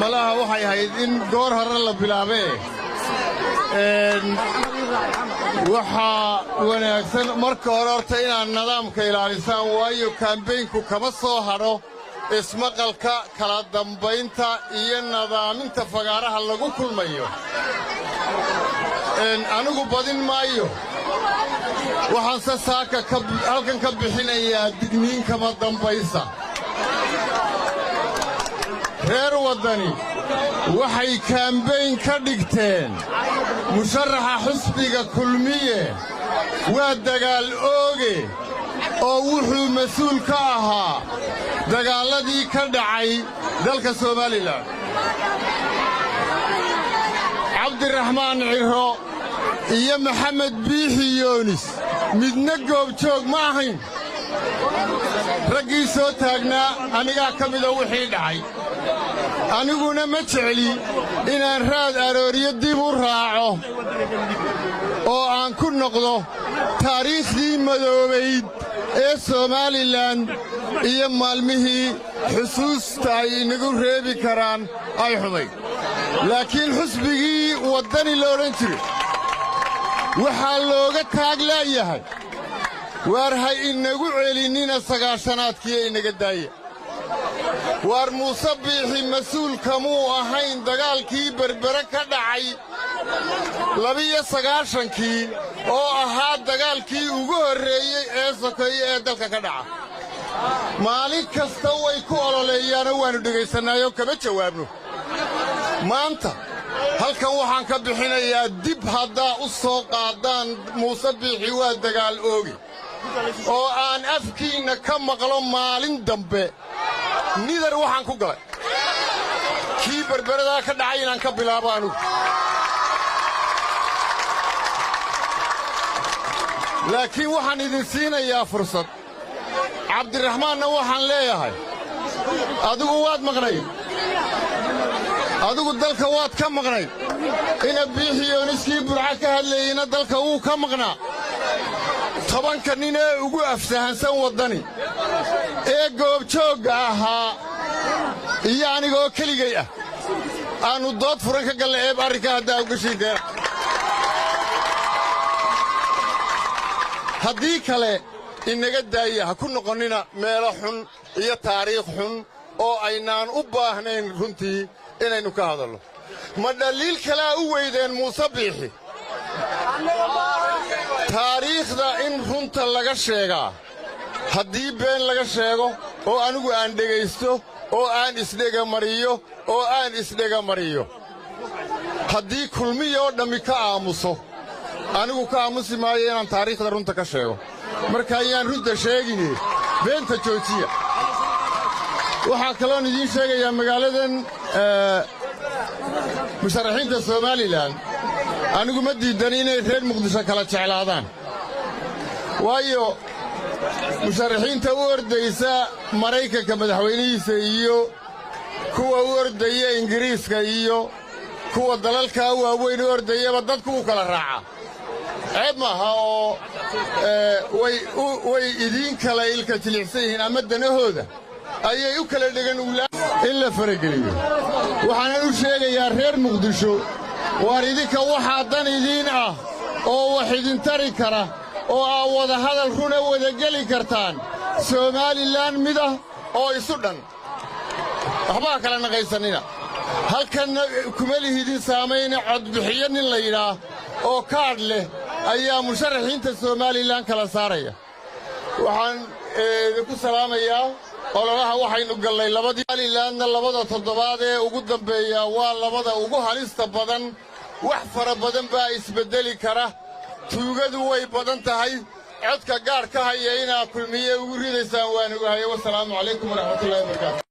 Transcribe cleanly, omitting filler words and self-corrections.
malaha waxay ahayd in goor hore la bilaabee waxaa wanaagsan marka hore horta inaad nidaamka ilaalisaan waayo kaambeynku kama soo hadho ismaqalka kala dambaynta iyo nadaaminta fagaaraha lagu kulmayo anigu badin maayo waxaanse saaka halkan ka bixinayaa digniin kama dambaysa reer waddani waxay kaambeyn ka dhigteen musharaxa xusbiga kulmiye waa dagaal ooge oo wuxuu mas-uul ka ahaa dagaalladii ka dhacay dalka Soomaaliland cabdiraxmaan ciro iyo maxamed biixi yoonis midna goobjoog ma ahayn raggii soo taagnaa anigaa ka mida wixii dhacay aniguna ma jecli inaan raad arooriyo dib u raaco oo aan ku noqdo taariikhdii madoobayd ee Soomaaliland iyo maalmihii xusuusta ay inagu reebi karaan ay xumay laakiin xusbigii waddani la odhan jiray waxaa looga taag leeyahay waar hay inagu celinina sagaashanaadkii inaga daaya waar muuse biixi mas-uul kamuu ahayn dagaalkii berbere ka dhacay 29kii oo ahaa dagaalkii ugu horreeyey ee sokeeye ee dalka ka dhaca maalin kasta way ku ololeeyaanoo waannu dhegaysannaayoo kama jawaabno maanta halkan waxaan ka bixinayaa dib haddaa u soo qaadaan muuse biixi waa dagaal oogi oo aan afkiinna ka maqlo maalin dambe nidar waxaan ku galay kii berberadaa ka dhacay inaan ka bilaabo anugu laakiin waxaan idin siinayaa fursad cabdiraxmaanna waxaan leeyahay adigu waad maqnayd adigu dalka waad ka maqnayd ina biixi yooniskii burca ka hadlayeyna dalka wuu ka maqnaa 10 nin ee ugu afsahansan waddani ee goobjoogga ahaa iyo anigoo keligay ah aannu dood furan ka galla eeb arrinka haddaa uga shiinteena haddii kale inaga daaya ha ku noqonnina meelo xun iyo taariikh xun oo aynaan u baahnayn runtii inaynu ka hadalno ma dhaliil kalaa u weydeen muuse biixi taariikhda in runta laga sheegaa haddii been laga sheego oo anigu aan dhegaysto oo aan isdhegamariyo haddii kulmiya oo dhammi ka aamuso anigu ka aamusi maayo inaan taariikhda runta ka sheego marka ayaan runta sheegine beenta joojiya waxaa kaloon idiin sheegayaa magaaladan musharaxiinta Soomaaliland anigu ma diidan inay reer Muqdisho kala jeclaadaan waayo musharaxiinta u ordaysa Maraykanka madaxweynihiisa iyo kuwa u ordaya Ingiriiska iyo kuwa dalalka waaweyn u ordayaba dadku u kala raaca ceeb maaha oo way idiin kala ilka jilicsan yihiin ama danahooda ayay u kala dhegan in la farageliyo waxaanan u sheegayaa reer Muqdisho waar idinka waxaa dan idiin ah oo wax idin tari kara oo aa wada hadal runa wada geli kartaan Soomaaliland mid ah oo isu dhan waxbaa kala naqaysanina halkanna kuma lihidin saamayna codbixiyo nin la yidhaah oo kaadh leh ayaa musharaxiinta Soomaaliland kala saaraya waxaan idinku salaamayaa ololaha waxaynu gallay Somalilandna 2 toddobaad ee ugu dambeeya waa 2 ugu halista badan wax fara badan baa isbedeli kara tuugadu way badan tahay codka gaar ka haya inaa kulmiye ugu ridaysaan waan ogahay wassalaamu calaykum waraxmatullaahi wabarakaatuh